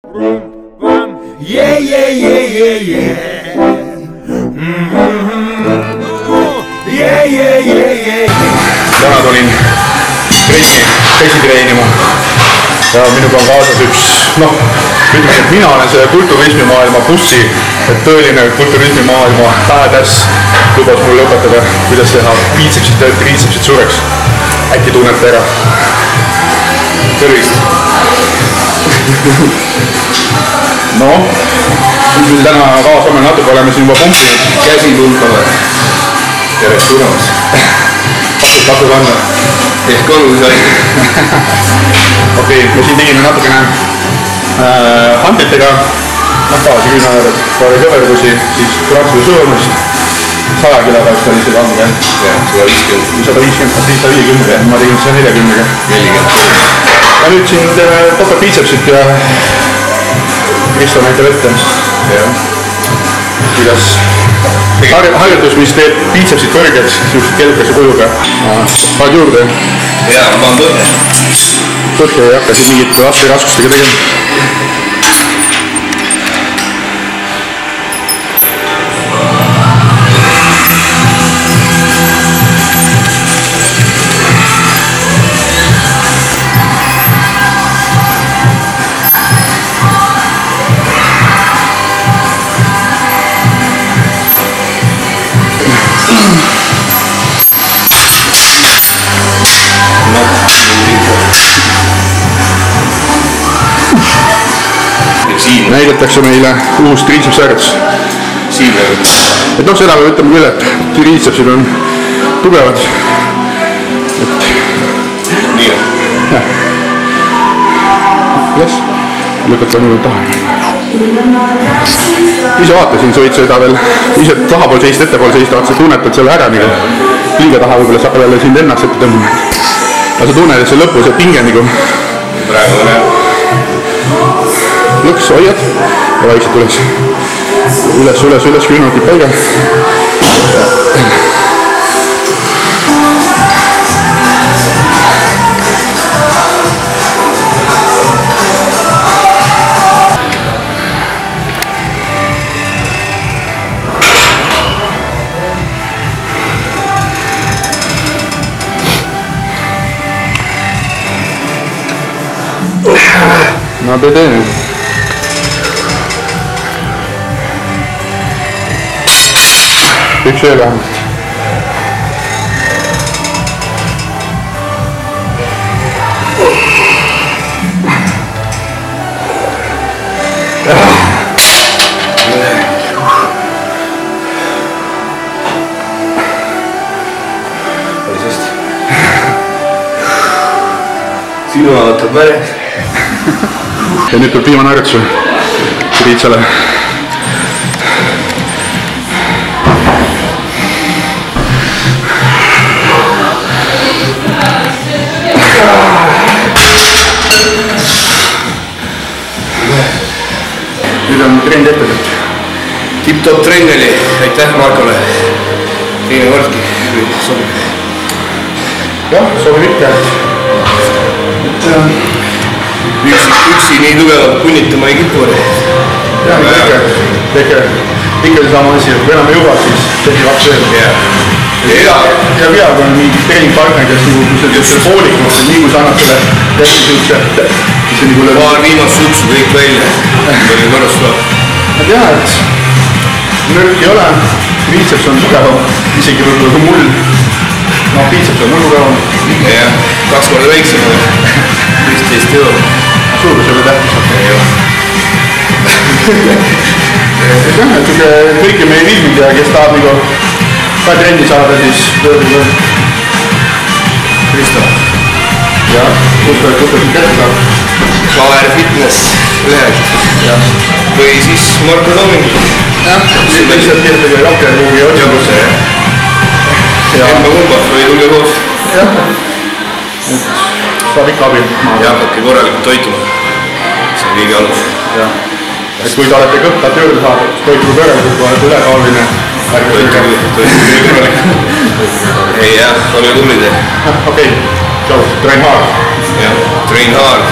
Yeah, yeah, yeah, yeah, yeah. Yeah, yeah, yeah, yeah. Täna tulin käsi treenima ja minuga on kaasas üks, ütleme, et mina olen selle kulturismimaailma bussi, et tõeline kulturismimaailma badass lubas mulle õpetada, kuidas teha biitsepsid tööd, triitsepsid suureks. Äkki tunnete ära? Tervist! Noh, nüüd meil täna kaasame natuke oleme siin juba pumpinud. Käsi tulkavad. Järjest tulemas. Pakud anna. Ehk olulise aega. Okei, me siin tegime natukene hantlitega. Taasi küünajad, paari kõverdusi, siis kraksule sõõmust. 100 kilo peaks ta lihtsalt anda. Jah, 150. 150, ma tegin 140-ga. 40. Ja nüüd siin teeme topet biitsepsit ja Kristo näitab ette. Kuidas harjutus, mis teeb biitsepsid kõrgeks, siuksed kelkase kujuga. Paned juurde? Jaa, ma panen põhja. Põhja ei hakka siin mingit laste raskustega tegema. Näidatakse meile uus triitsepsharjutus. Siin veel. Et seda me ütleme küll, et triitsepsid on tugevad. Nii on. Yes. Lükata nüüd taha. Ise vaata, siin sa võid seda veel ise tahapool seista, ettepool seista, vaata sa tunnetad selle ära nagu. Liiga taha võib-olla saab jälle sind ennast ette tõmbama. Aga sa tunned, et see lõpus see pinge nagu. Praegu on jah. Lõks, hoiad ja vaikselt üles. Üles, küünatid paiga. No bene. Üks öö vähemalt. Sinu võtab väre. Ja nüüd tuleb viimane harjutus triitsale. Nüüd on trend ette. Tipp-top trenn oli. Aitäh Markole. Teine kordki. Sobib. Jah, sobib ikka. Üksi nii tugevalt punnitama ei kipu. Jah, ikka sama asi, kui enam ei juba, siis tegi 2 ööd. Ja kui on mingi treeningpartner, kes selle poolikult, nii kui sa annad selle paar viimast sutsu kõik välja. Oli korras ka. Ma tean, et nörk ei ole, biitseps on tugevam, isegi võib-olla kui mul. Biitseps on mul tugevam. Jah, 2 korda väiksem. 15 euro. Suurus ei ole tähtis. Ei ole. Et kõiki meie filmid ja kes tahab nagu ka trenni saada, siis pöörduda Kristo. Jah, kus ta siin kätte saab? Power Fitness lehelt. Või siis Marko Tooming. Jah, lihtsalt kirjutage rohkem kuhugi otsingusse. Emma kumbad või tulge koos. Jah, saab ikka abi. Ja hakake korralikult toituma. See on kõige alus. Et kui te olete kõhtad juurde saada, siis toitu kõrvalikult, kui olete ülekaaluline. Toitu kõrvalikult. Ei jah, olge tublid. Okei, tšau, train hard. Jah, train hard.